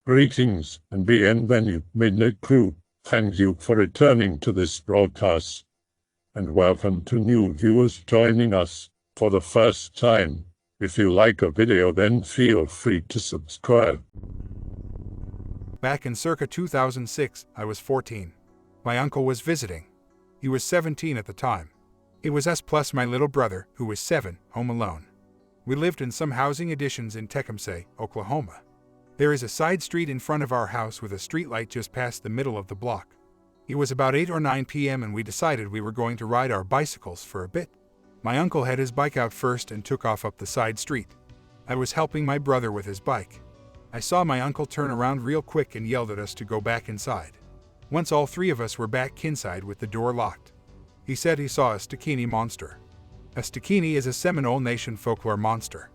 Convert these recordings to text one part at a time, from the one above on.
Greetings and bienvenue, Midnight Crew. Thank you for returning to this broadcast. And welcome to new viewers joining us for the first time. If you like a video, then feel free to subscribe. Back in circa 2006, I was 14. My uncle was visiting. He was 17 at the time. It was us plus my little brother, who was 7, home alone. We lived in some housing additions in Tecumseh, Oklahoma. There is a side street in front of our house with a streetlight just past the middle of the block. It was about 8 or 9 p.m. and we decided we were going to ride our bicycles for a bit. My uncle had his bike out first and took off up the side street. I was helping my brother with his bike. I saw my uncle turn around real quick and yelled at us to go back inside. Once all three of us were back inside with the door locked. He said he saw a Stikini monster. A Stikini is a Seminole Nation folklore monster.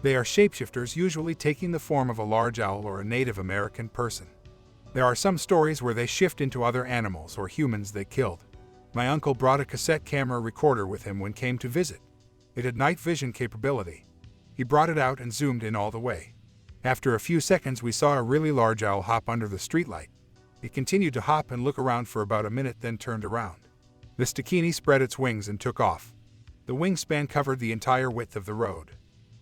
They are shapeshifters, usually taking the form of a large owl or a Native American person. There are some stories where they shift into other animals or humans they killed. My uncle brought a cassette camera recorder with him when came to visit. It had night vision capability. He brought it out and zoomed in all the way. After a few seconds, we saw a really large owl hop under the streetlight. It continued to hop and look around for about a minute, then turned around. The Stikini spread its wings and took off. The wingspan covered the entire width of the road.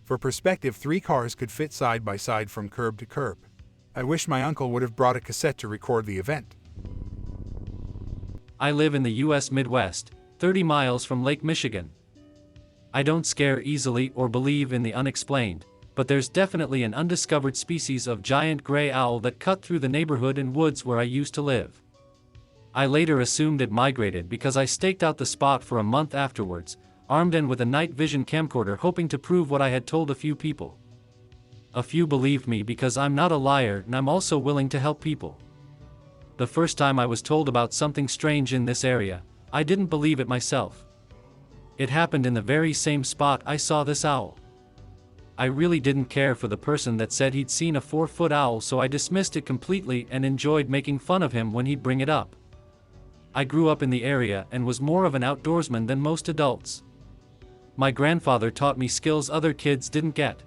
For perspective, 3 cars could fit side by side from curb to curb. I wish my uncle would have brought a cassette to record the event. I live in the U.S. Midwest, 30 miles from Lake Michigan. I don't scare easily or believe in the unexplained, but there's definitely an undiscovered species of giant gray owl that cut through the neighborhood and woods where I used to live. I later assumed it migrated because I staked out the spot for a month afterwards, armed and with a night vision camcorder, hoping to prove what I had told a few people. A few believed me because I'm not a liar and I'm also willing to help people. The first time I was told about something strange in this area, I didn't believe it myself. It happened in the very same spot I saw this owl. I really didn't care for the person that said he'd seen a 4-foot owl, so I dismissed it completely and enjoyed making fun of him when he'd bring it up. I grew up in the area and was more of an outdoorsman than most adults. My grandfather taught me skills other kids didn't get.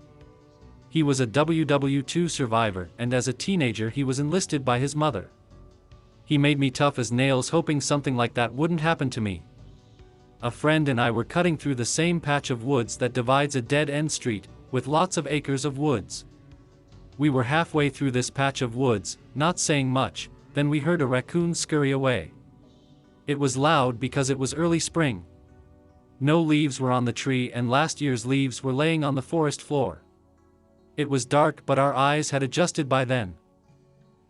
He was a WW2 survivor, and as a teenager he was enlisted by his mother. He made me tough as nails, hoping something like that wouldn't happen to me. A friend and I were cutting through the same patch of woods that divides a dead-end street, with lots of acres of woods. We were halfway through this patch of woods, not saying much, then we heard a raccoon scurry away. It was loud because it was early spring. No leaves were on the tree and last year's leaves were laying on the forest floor. It was dark, but our eyes had adjusted by then.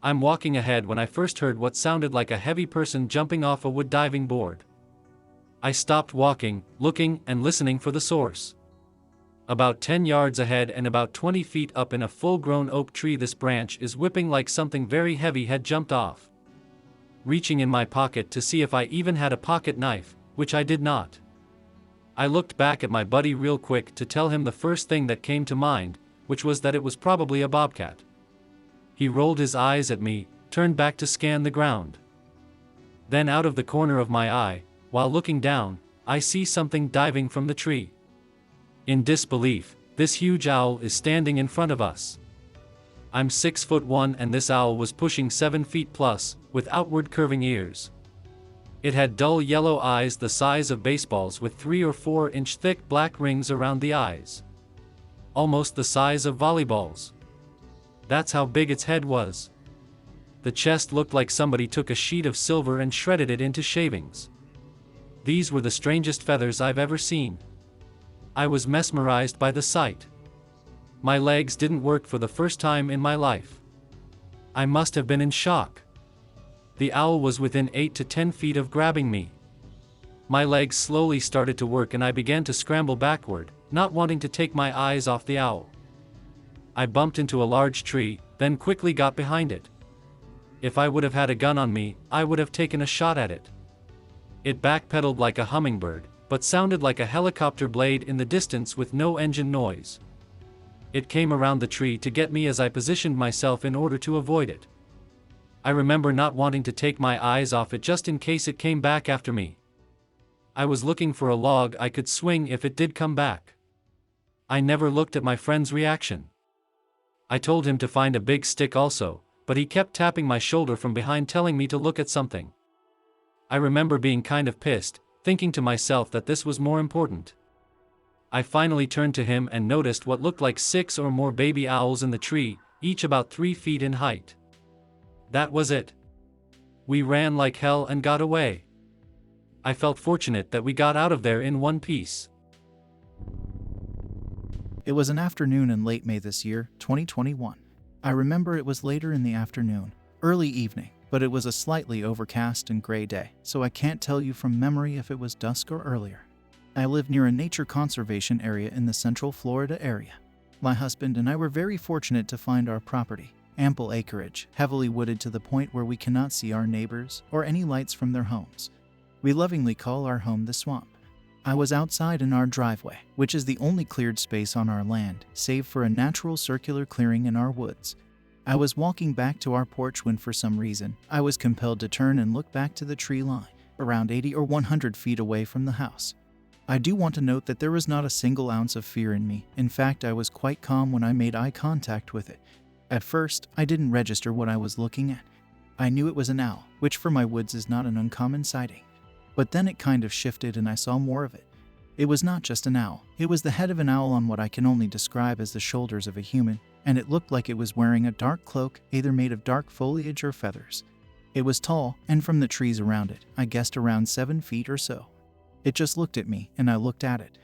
I'm walking ahead when I first heard what sounded like a heavy person jumping off a wood diving board. I stopped walking, looking and listening for the source. About 10 yards ahead and about 20 feet up in a full-grown oak tree, this branch is whipping like something very heavy had jumped off. Reaching in my pocket to see if I even had a pocket knife, which I did not. I looked back at my buddy real quick to tell him the first thing that came to mind, which was that it was probably a bobcat. He rolled his eyes at me, turned back to scan the ground. Then out of the corner of my eye, while looking down, I see something diving from the tree. In disbelief, this huge owl is standing in front of us. I'm 6'1" and this owl was pushing 7 feet plus, with outward curving ears. It had dull yellow eyes the size of baseballs with 3 or 4 inch thick black rings around the eyes. Almost the size of volleyballs. That's how big its head was. The chest looked like somebody took a sheet of silver and shredded it into shavings. These were the strangest feathers I've ever seen. I was mesmerized by the sight. My legs didn't work for the first time in my life. I must have been in shock. The owl was within 8 to 10 feet of grabbing me. My legs slowly started to work and I began to scramble backward, not wanting to take my eyes off the owl. I bumped into a large tree, then quickly got behind it. If I would have had a gun on me, I would have taken a shot at it. It backpedaled like a hummingbird, but sounded like a helicopter blade in the distance with no engine noise. It came around the tree to get me as I positioned myself in order to avoid it. I remember not wanting to take my eyes off it just in case it came back after me. I was looking for a log I could swing if it did come back. I never looked at my friend's reaction. I told him to find a big stick also, but he kept tapping my shoulder from behind telling me to look at something. I remember being kind of pissed, thinking to myself that this was more important. I finally turned to him and noticed what looked like 6 or more baby owls in the tree, each about 3 feet in height. That was it. We ran like hell and got away. I felt fortunate that we got out of there in one piece. It was an afternoon in late May this year, 2021. I remember it was later in the afternoon, early evening, but it was a slightly overcast and gray day, so I can't tell you from memory if it was dusk or earlier. I live near a nature conservation area in the Central Florida area. My husband and I were very fortunate to find our property, ample acreage, heavily wooded to the point where we cannot see our neighbors or any lights from their homes. We lovingly call our home the swamp. I was outside in our driveway, which is the only cleared space on our land, save for a natural circular clearing in our woods. I was walking back to our porch when for some reason, I was compelled to turn and look back to the tree line, around 80 or 100 feet away from the house. I do want to note that there was not a single ounce of fear in me. In fact, I was quite calm when I made eye contact with it. At first, I didn't register what I was looking at. I knew it was an owl, which for my woods is not an uncommon sighting. But then it kind of shifted and I saw more of it. It was not just an owl, it was the head of an owl on what I can only describe as the shoulders of a human, and it looked like it was wearing a dark cloak, either made of dark foliage or feathers. It was tall, and from the trees around it, I guessed around 7 feet or so. It just looked at me, and I looked at it.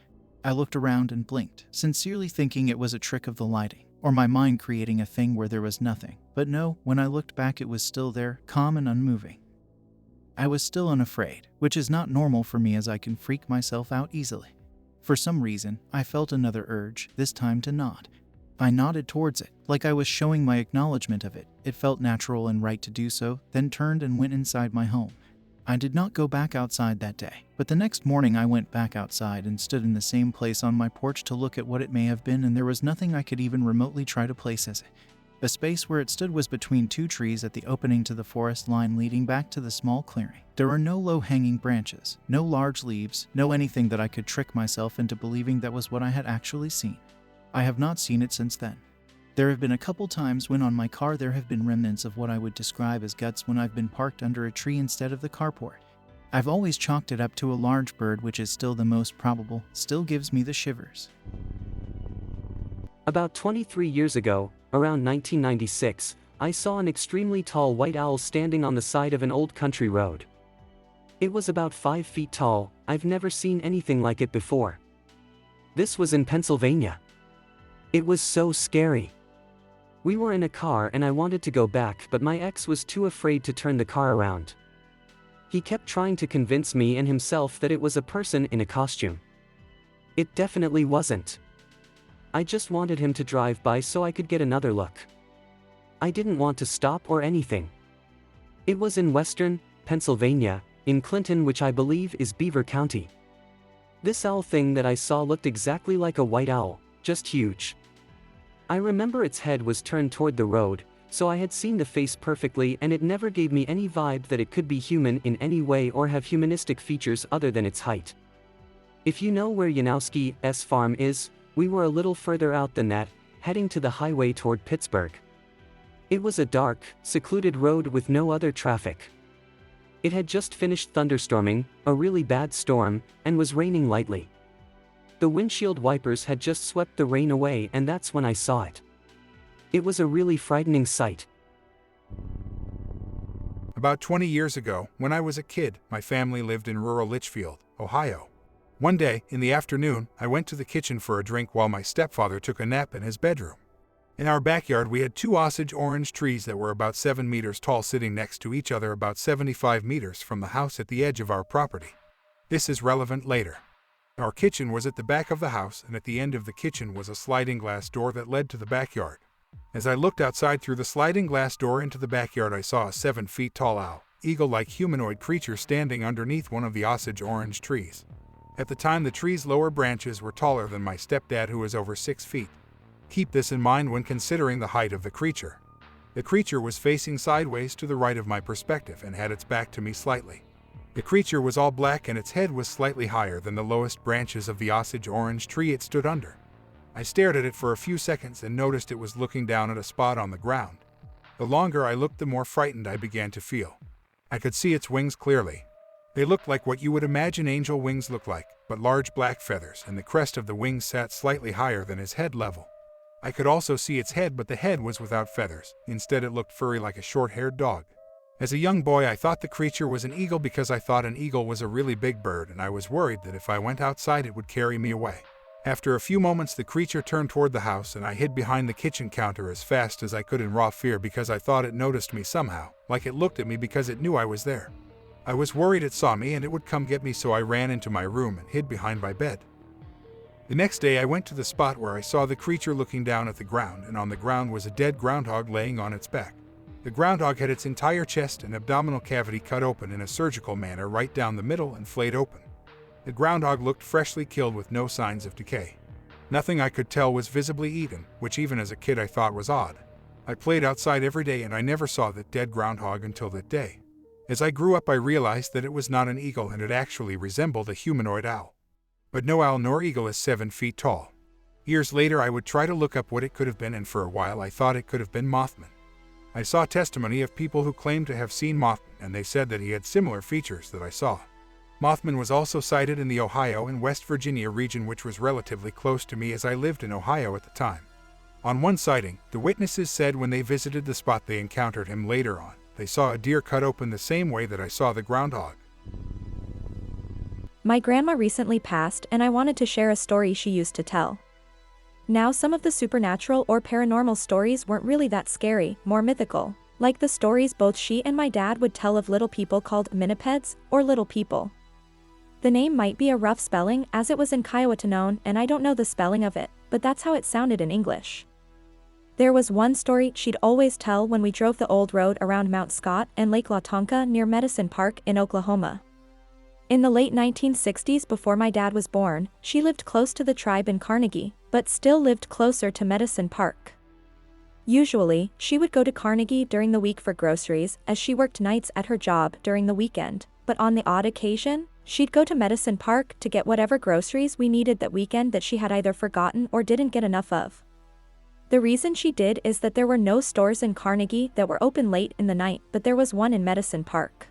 I looked around and blinked, sincerely thinking it was a trick of the lighting, or my mind creating a thing where there was nothing. But no, when I looked back it was still there, calm and unmoving. I was still unafraid, which is not normal for me as I can freak myself out easily. For some reason, I felt another urge, this time to nod. I nodded towards it, like I was showing my acknowledgement of it. It felt natural and right to do so, then turned and went inside my home. I did not go back outside that day, but the next morning I went back outside and stood in the same place on my porch to look at what it may have been, and there was nothing I could even remotely try to place as it. The space where it stood was between 2 trees at the opening to the forest line leading back to the small clearing. There were no low-hanging branches, no large leaves, no anything that I could trick myself into believing that was what I had actually seen. I have not seen it since then. There have been a couple times when on my car there have been remnants of what I would describe as guts when I've been parked under a tree instead of the carport. I've always chalked it up to a large bird, which is still the most probable, still gives me the shivers. About 23 years ago, around 1996, I saw an extremely tall white owl standing on the side of an old country road. It was about 5 feet tall. I've never seen anything like it before. This was in Pennsylvania. It was so scary. We were in a car and I wanted to go back, but my ex was too afraid to turn the car around. He kept trying to convince me and himself that it was a person in a costume. It definitely wasn't. I just wanted him to drive by so I could get another look. I didn't want to stop or anything. It was in western Pennsylvania, in Clinton, which I believe is Beaver County. This owl thing that I saw looked exactly like a white owl, just huge. I remember its head was turned toward the road, so I had seen the face perfectly, and it never gave me any vibe that it could be human in any way or have humanistic features other than its height. If you know where Yanowski's farm is, we were a little further out than that, heading to the highway toward Pittsburgh. It was a dark, secluded road with no other traffic. It had just finished thunderstorming, a really bad storm, and was raining lightly. The windshield wipers had just swept the rain away, and that's when I saw it. It was a really frightening sight. About 20 years ago, when I was a kid, my family lived in rural Litchfield, Ohio. One day, in the afternoon, I went to the kitchen for a drink while my stepfather took a nap in his bedroom. In our backyard, we had 2 Osage orange trees that were about 7 meters tall, sitting next to each other about 75 meters from the house at the edge of our property. This is relevant later. Our kitchen was at the back of the house, and at the end of the kitchen was a sliding glass door that led to the backyard. As I looked outside through the sliding glass door into the backyard, I saw a 7 feet tall owl, eagle-like humanoid creature standing underneath one of the Osage orange trees. At the time, the tree's lower branches were taller than my stepdad, who was over 6 feet. Keep this in mind when considering the height of the creature. The creature was facing sideways to the right of my perspective and had its back to me slightly. The creature was all black and its head was slightly higher than the lowest branches of the Osage orange tree it stood under. I stared at it for a few seconds and noticed it was looking down at a spot on the ground. The longer I looked, the more frightened I began to feel. I could see its wings clearly. They looked like what you would imagine angel wings look like, but large black feathers, and the crest of the wings sat slightly higher than his head level. I could also see its head, but the head was without feathers. Instead, it looked furry like a short-haired dog. As a young boy, I thought the creature was an eagle because I thought an eagle was a really big bird, and I was worried that if I went outside it would carry me away. After a few moments, the creature turned toward the house, and I hid behind the kitchen counter as fast as I could in raw fear because I thought it noticed me somehow, like it looked at me because it knew I was there. I was worried it saw me and it would come get me, so I ran into my room and hid behind my bed. The next day I went to the spot where I saw the creature looking down at the ground, and on the ground was a dead groundhog laying on its back. The groundhog had its entire chest and abdominal cavity cut open in a surgical manner right down the middle and flayed open. The groundhog looked freshly killed with no signs of decay. Nothing I could tell was visibly eaten, which even as a kid I thought was odd. I played outside every day and I never saw that dead groundhog until that day. As I grew up, I realized that it was not an eagle and it actually resembled a humanoid owl. But no owl nor eagle is 7 feet tall. Years later I would try to look up what it could have been, and for a while I thought it could have been Mothman. I saw testimony of people who claimed to have seen Mothman, and they said that he had similar features that I saw. Mothman was also sighted in the Ohio and West Virginia region, which was relatively close to me as I lived in Ohio at the time. On one sighting, the witnesses said when they visited the spot they encountered him later on. They saw a deer cut open the same way that I saw the groundhog. My grandma recently passed, and I wanted to share a story she used to tell. Now, some of the supernatural or paranormal stories weren't really that scary, more mythical, like the stories both she and my dad would tell of little people called Minipeds, or little people. The name might be a rough spelling as it was in Kiowatanon, and I don't know the spelling of it, but that's how it sounded in English. There was one story she'd always tell when we drove the old road around Mount Scott and Lake Latonka near Medicine Park in Oklahoma. In the late 1960s, before my dad was born, she lived close to the tribe in Carnegie, but still lived closer to Medicine Park. Usually, she would go to Carnegie during the week for groceries, as she worked nights at her job during the weekend, but on the odd occasion, she'd go to Medicine Park to get whatever groceries we needed that weekend that she had either forgotten or didn't get enough of. The reason she did is that there were no stores in Carnegie that were open late in the night, but there was one in Medicine Park.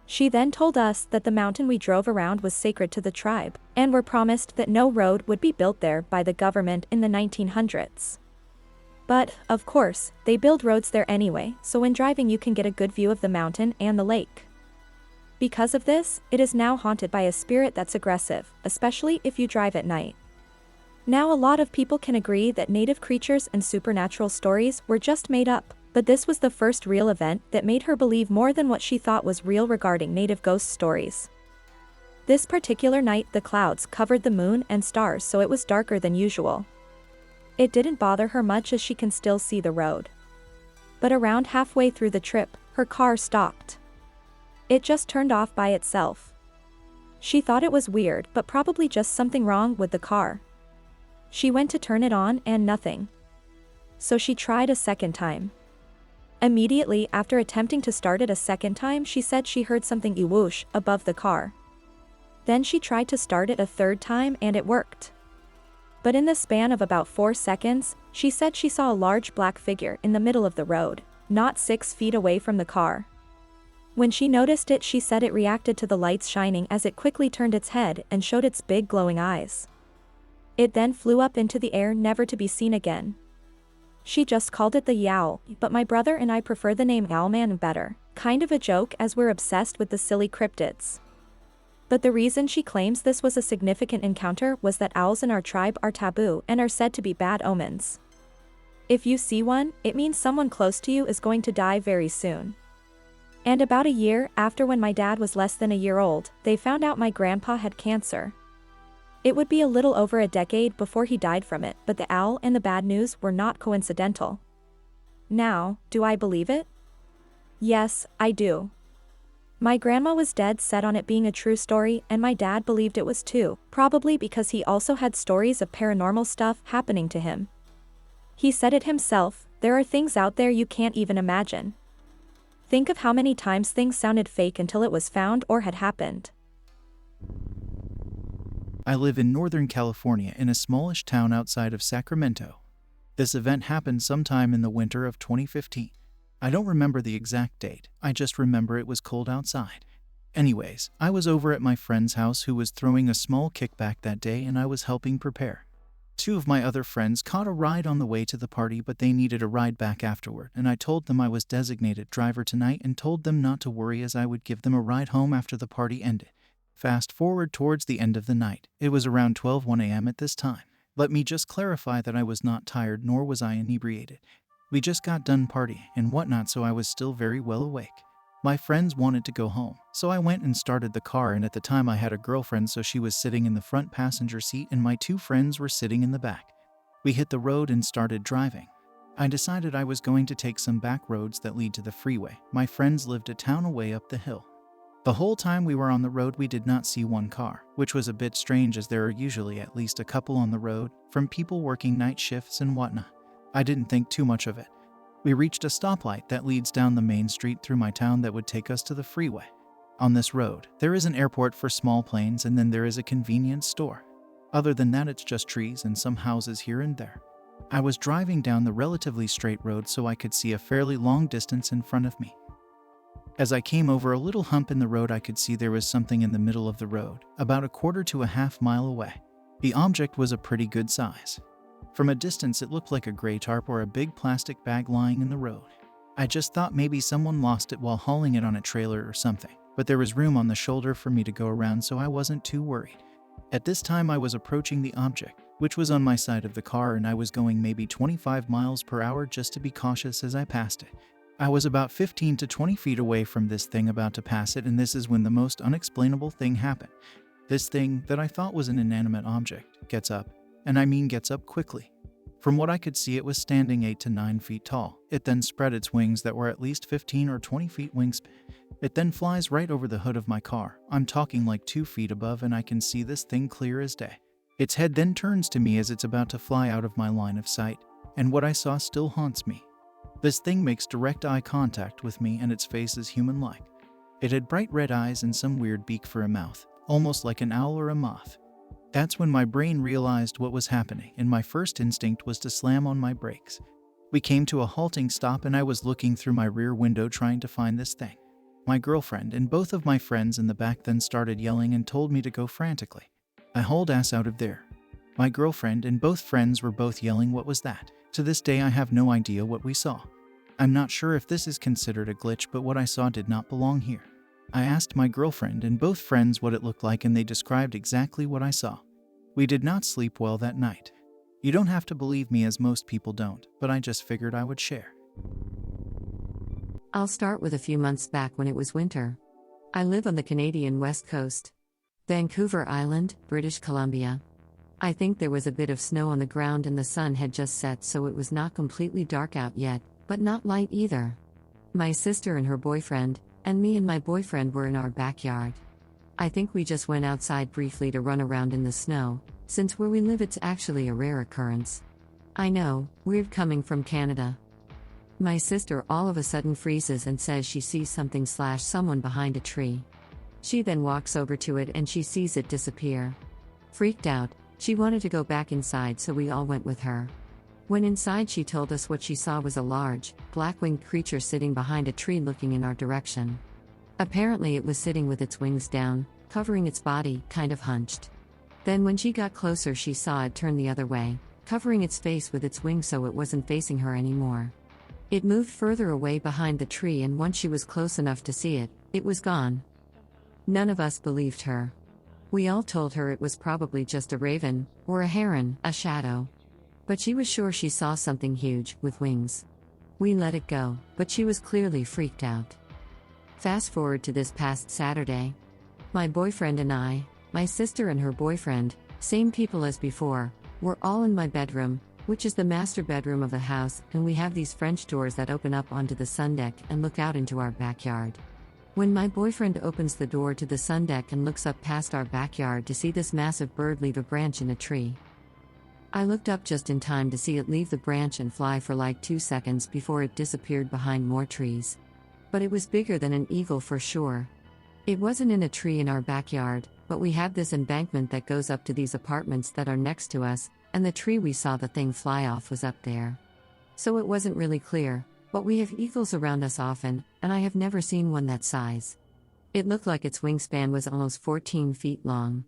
She then told us that the mountain we drove around was sacred to the tribe, and were promised that no road would be built there by the government in the 1900s. But, of course, they build roads there anyway, so when driving you can get a good view of the mountain and the lake. Because of this, it is now haunted by a spirit that's aggressive, especially if you drive at night. Now, a lot of people can agree that native creatures and supernatural stories were just made up, but this was the first real event that made her believe more than what she thought was real regarding native ghost stories. This particular night, the clouds covered the moon and stars, so it was darker than usual. It didn't bother her much as she can still see the road. But around halfway through the trip, her car stopped. It just turned off by itself. She thought it was weird, but probably just something wrong with the car. She went to turn it on and nothing. So she tried a second time. Immediately after attempting to start it a second time, she said she heard something whoosh above the car. Then she tried to start it a third time and it worked. But in the span of about 4 seconds, she said she saw a large black figure in the middle of the road, not 6 feet away from the car. When she noticed it, she said it reacted to the lights shining as it quickly turned its head and showed its big glowing eyes. It then flew up into the air, never to be seen again. She just called it the Yowl, but my brother and I prefer the name Owlman better, kind of a joke as we're obsessed with the silly cryptids. But the reason she claims this was a significant encounter was that owls in our tribe are taboo and are said to be bad omens. If you see one, it means someone close to you is going to die very soon. And about a year after, when my dad was less than a year old, they found out my grandpa had cancer. It would be a little over a decade before he died from it, but the owl and the bad news were not coincidental. Now, do I believe it? Yes, I do. My grandma was dead set on it being a true story, and my dad believed it was too, probably because he also had stories of paranormal stuff happening to him. He said it himself, there are things out there you can't even imagine. Think of how many times things sounded fake until it was found or had happened. I live in Northern California in a smallish town outside of Sacramento. This event happened sometime in the winter of 2015. I don't remember the exact date, I just remember it was cold outside. Anyways, I was over at my friend's house who was throwing a small kickback that day and I was helping prepare. Two of my other friends caught a ride on the way to the party but they needed a ride back afterward and I told them I was designated driver tonight and told them not to worry as I would give them a ride home after the party ended. Fast forward towards the end of the night. It was around 1 a.m. at this time. Let me just clarify that I was not tired nor was I inebriated. We just got done partying and whatnot so I was still very well awake. My friends wanted to go home, so I went and started the car and at the time I had a girlfriend so she was sitting in the front passenger seat and my two friends were sitting in the back. We hit the road and started driving. I decided I was going to take some back roads that lead to the freeway. My friends lived a town away up the hill. The whole time we were on the road we did not see one car, which was a bit strange as there are usually at least a couple on the road, from people working night shifts and whatnot. I didn't think too much of it. We reached a stoplight that leads down the main street through my town that would take us to the freeway. On this road, there is an airport for small planes and then there is a convenience store. Other than that it's just trees and some houses here and there. I was driving down the relatively straight road so I could see a fairly long distance in front of me. As I came over a little hump in the road I could see there was something in the middle of the road, about 1/4 to a half mile away. The object was a pretty good size. From a distance it looked like a gray tarp or a big plastic bag lying in the road. I just thought maybe someone lost it while hauling it on a trailer or something, but there was room on the shoulder for me to go around so I wasn't too worried. At this time I was approaching the object, which was on my side of the car and I was going maybe 25 miles per hour just to be cautious as I passed it. I was about 15 to 20 feet away from this thing about to pass it and this is when the most unexplainable thing happened. This thing that I thought was an inanimate object gets up. And I mean gets up quickly. From what I could see it was standing 8 to 9 feet tall. It then spread its wings that were at least 15 or 20 feet wingspan. It then flies right over the hood of my car. I'm talking like 2 feet above and I can see this thing clear as day. Its head then turns to me as it's about to fly out of my line of sight, and what I saw still haunts me. This thing makes direct eye contact with me and its face is human-like. It had bright red eyes and some weird beak for a mouth, almost like an owl or a moth. That's when my brain realized what was happening and my first instinct was to slam on my brakes. We came to a halting stop and I was looking through my rear window trying to find this thing. My girlfriend and both of my friends in the back then started yelling and told me to go frantically. I hauled ass out of there. My girlfriend and both friends were both yelling, "What was that?" To this day I have no idea what we saw. I'm not sure if this is considered a glitch, but what I saw did not belong here. I asked my girlfriend and both friends what it looked like and they described exactly what I saw. We did not sleep well that night. You don't have to believe me as most people don't, but I just figured I would share. I'll start with a few months back when it was winter. I live on the Canadian West Coast. Vancouver Island, British Columbia. I think there was a bit of snow on the ground and the sun had just set so it was not completely dark out yet, but not light either. My sister and her boyfriend, and me and my boyfriend were in our backyard. I think we just went outside briefly to run around in the snow, since where we live it's actually a rare occurrence. I know, weird coming from Canada. My sister all of a sudden freezes and says she sees something/someone behind a tree. She then walks over to it and she sees it disappear. Freaked out, she wanted to go back inside so we all went with her. When inside she told us what she saw was a large, black-winged creature sitting behind a tree looking in our direction. Apparently it was sitting with its wings down, covering its body, kind of hunched. Then when she got closer she saw it turn the other way, covering its face with its wings so it wasn't facing her anymore. It moved further away behind the tree and once she was close enough to see it, it was gone. None of us believed her. We all told her it was probably just a raven, or a heron, a shadow. But she was sure she saw something huge, with wings. We let it go, but she was clearly freaked out. Fast forward to this past Saturday. My boyfriend and I, my sister and her boyfriend, same people as before, were all in my bedroom, which is the master bedroom of the house, and we have these French doors that open up onto the sun deck and look out into our backyard. When my boyfriend opens the door to the sun deck and looks up past our backyard to see this massive bird leave a branch in a tree. I looked up just in time to see it leave the branch and fly for like 2 seconds before it disappeared behind more trees. But it was bigger than an eagle for sure. It wasn't in a tree in our backyard, but we have this embankment that goes up to these apartments that are next to us, and the tree we saw the thing fly off was up there. So it wasn't really clear, But we have eagles around us often, and I have never seen one that size. It looked like its wingspan was almost 14 feet long.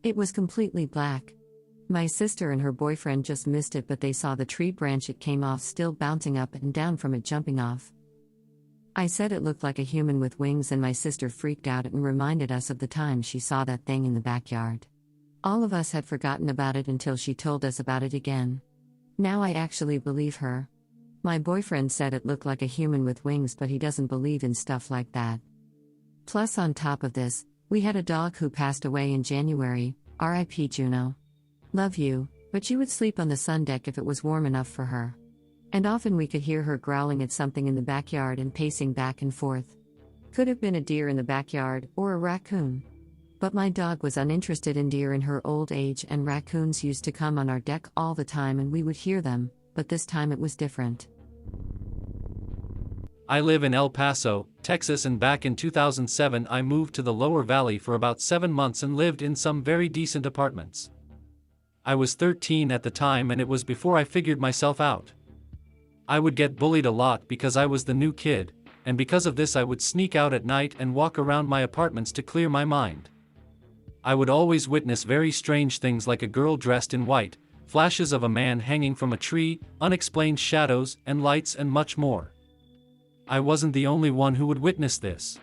It was completely black. My sister and her boyfriend just missed it, but they saw the tree branch it came off still bouncing up and down from it jumping off. I said it looked like a human with wings, and my sister freaked out and reminded us of the time she saw that thing in the backyard. All of us had forgotten about it until she told us about it again. Now I actually believe her. My boyfriend said it looked like a human with wings, but he doesn't believe in stuff like that. Plus, on top of this, we had a dog who passed away in January, R.I.P. Juno. Love you, but she would sleep on the sun deck if it was warm enough for her. And often we could hear her growling at something in the backyard and pacing back and forth. Could have been a deer in the backyard, or a raccoon. But my dog was uninterested in deer in her old age, and raccoons used to come on our deck all the time and we would hear them, but this time it was different. I live in El Paso, Texas, and back in 2007 I moved to the Lower Valley for about 7 months and lived in some very decent apartments. I was 13 at the time, and it was before I figured myself out. I would get bullied a lot because I was the new kid, and because of this I would sneak out at night and walk around my apartments to clear my mind. I would always witness very strange things like a girl dressed in white, flashes of a man hanging from a tree, unexplained shadows and lights, and much more. I wasn't the only one who would witness this.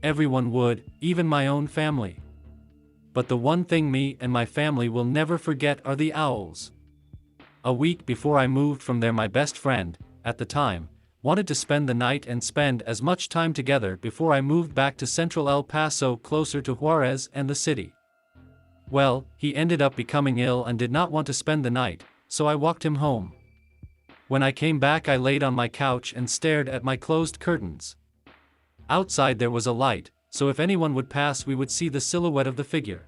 Everyone would, even my own family. But the one thing me and my family will never forget are the owls. A week before I moved from there, my best friend, at the time, wanted to spend the night and spend as much time together before I moved back to central El Paso, closer to Juarez and the city. Well, he ended up becoming ill and did not want to spend the night, so I walked him home. When I came back, I laid on my couch and stared at my closed curtains. Outside there was a light, so if anyone would pass we would see the silhouette of the figure.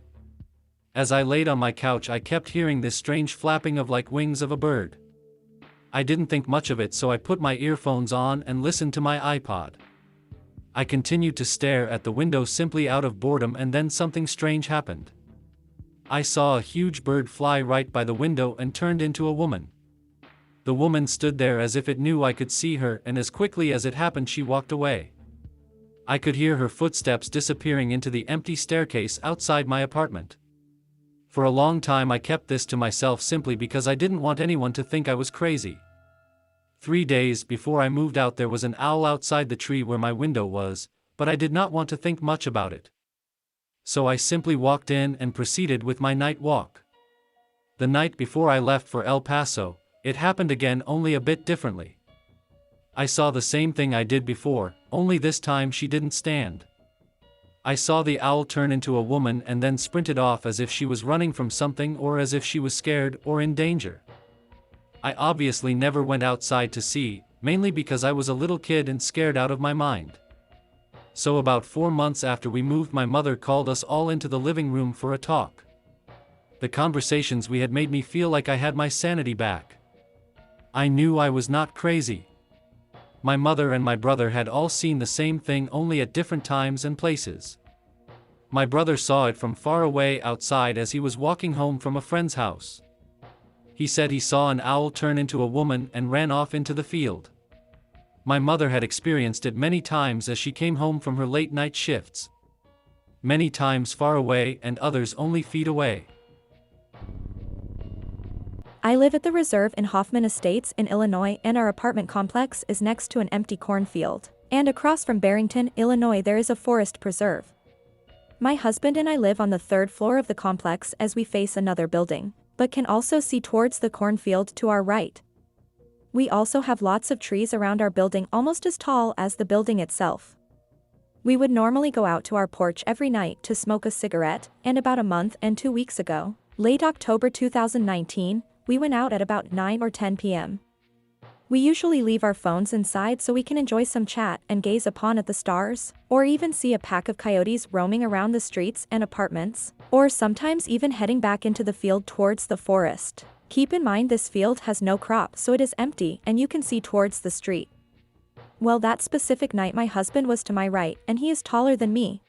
As I laid on my couch, I kept hearing this strange flapping of like wings of a bird. I didn't think much of it, so I put my earphones on and listened to my iPod. I continued to stare at the window simply out of boredom, and then something strange happened. I saw a huge bird fly right by the window and turned into a woman. The woman stood there as if it knew I could see her, and as quickly as it happened she walked away. I could hear her footsteps disappearing into the empty staircase outside my apartment. For a long time I kept this to myself simply because I didn't want anyone to think I was crazy. 3 days before I moved out there was an owl outside the tree where my window was, but I did not want to think much about it. So I simply walked in and proceeded with my night walk. The night before I left for El Paso, it happened again, only a bit differently. I saw the same thing I did before, only this time she didn't stand. I saw the owl turn into a woman and then sprinted off as if she was running from something or as if she was scared or in danger. I obviously never went outside to see, mainly because I was a little kid and scared out of my mind. So about 4 months after we moved, my mother called us all into the living room for a talk. The conversations we had made me feel like I had my sanity back. I knew I was not crazy. My mother and my brother had all seen the same thing, only at different times and places. My brother saw it from far away outside as he was walking home from a friend's house. He said he saw an owl turn into a woman and ran off into the field. My mother had experienced it many times as she came home from her late night shifts. Many times far away and others only feet away. I live at the Reserve in Hoffman Estates in Illinois, and our apartment complex is next to an empty cornfield. And across from Barrington, Illinois, there is a forest preserve. My husband and I live on the 3rd floor of the complex as we face another building, but can also see towards the cornfield to our right. We also have lots of trees around our building, almost as tall as the building itself. We would normally go out to our porch every night to smoke a cigarette, and about a month and 2 weeks ago, late October 2019, we went out at about 9 or 10 p.m. We usually leave our phones inside so we can enjoy some chat and gaze upon at the stars, or even see a pack of coyotes roaming around the streets and apartments, or sometimes even heading back into the field towards the forest. Keep in mind this field has no crop, so it is empty and you can see towards the street. Well, that specific night my husband was to my right and he is taller than me.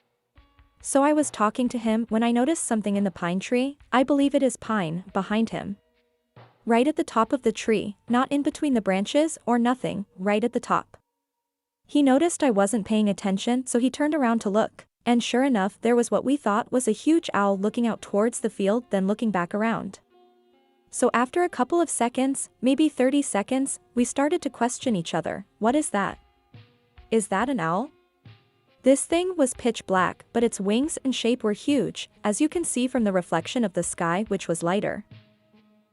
So I was talking to him when I noticed something in the pine tree, I believe it is pine, behind him. Right at the top of the tree, not in between the branches or nothing, right at the top. He noticed I wasn't paying attention, so he turned around to look, and sure enough there was what we thought was a huge owl looking out towards the field, then looking back around. So after a couple of seconds, maybe 30 seconds, we started to question each other. What is that? Is that an owl? This thing was pitch black, but its wings and shape were huge, as you can see from the reflection of the sky, which was lighter.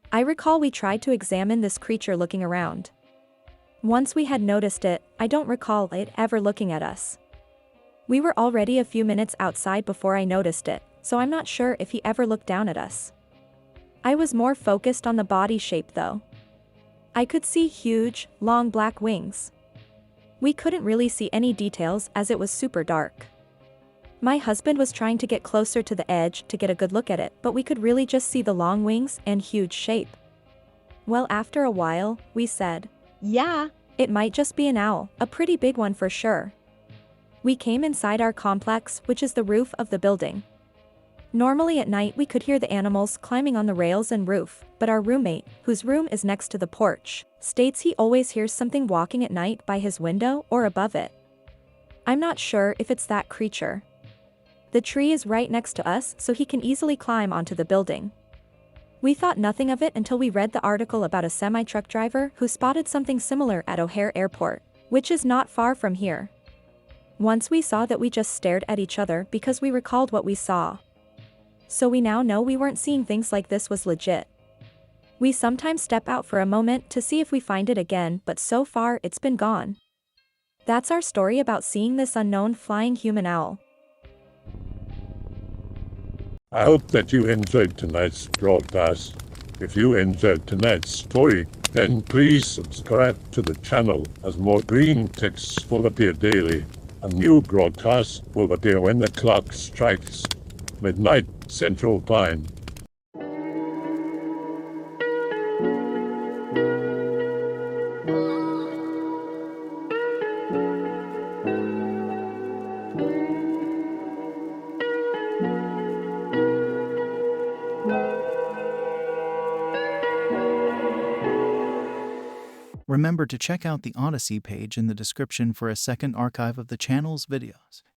I recall we tried to examine this creature looking around. Once we had noticed it, I don't recall it ever looking at us. We were already a few minutes outside before I noticed it, so I'm not sure if he ever looked down at us. I was more focused on the body shape though. I could see huge, long black wings. We couldn't really see any details as it was super dark. My husband was trying to get closer to the edge to get a good look at it, but we could really just see the long wings and huge shape. Well, after a while, we said, "Yeah, it might just be an owl, a pretty big one for sure." We came inside our complex, which is the roof of the building. Normally at night we could hear the animals climbing on the rails and roof, but our roommate, whose room is next to the porch, states he always hears something walking at night by his window or above it. I'm not sure if it's that creature. The tree is right next to us, so he can easily climb onto the building. We thought nothing of it until we read the article about a semi-truck driver who spotted something similar at O'Hare Airport, which is not far from here. Once we saw that, we just stared at each other because we recalled what we saw. So we now know we weren't seeing things like this was legit. We sometimes step out for a moment to see if we find it again, but so far it's been gone. That's our story about seeing this unknown flying human owl. I hope that you enjoyed tonight's broadcast. If you enjoyed tonight's story, then please subscribe to the channel, as more green texts will appear daily. A new broadcast will appear when the clock strikes midnight Central Time. Remember to check out the Odyssey page in the description for a second archive of the channel's videos.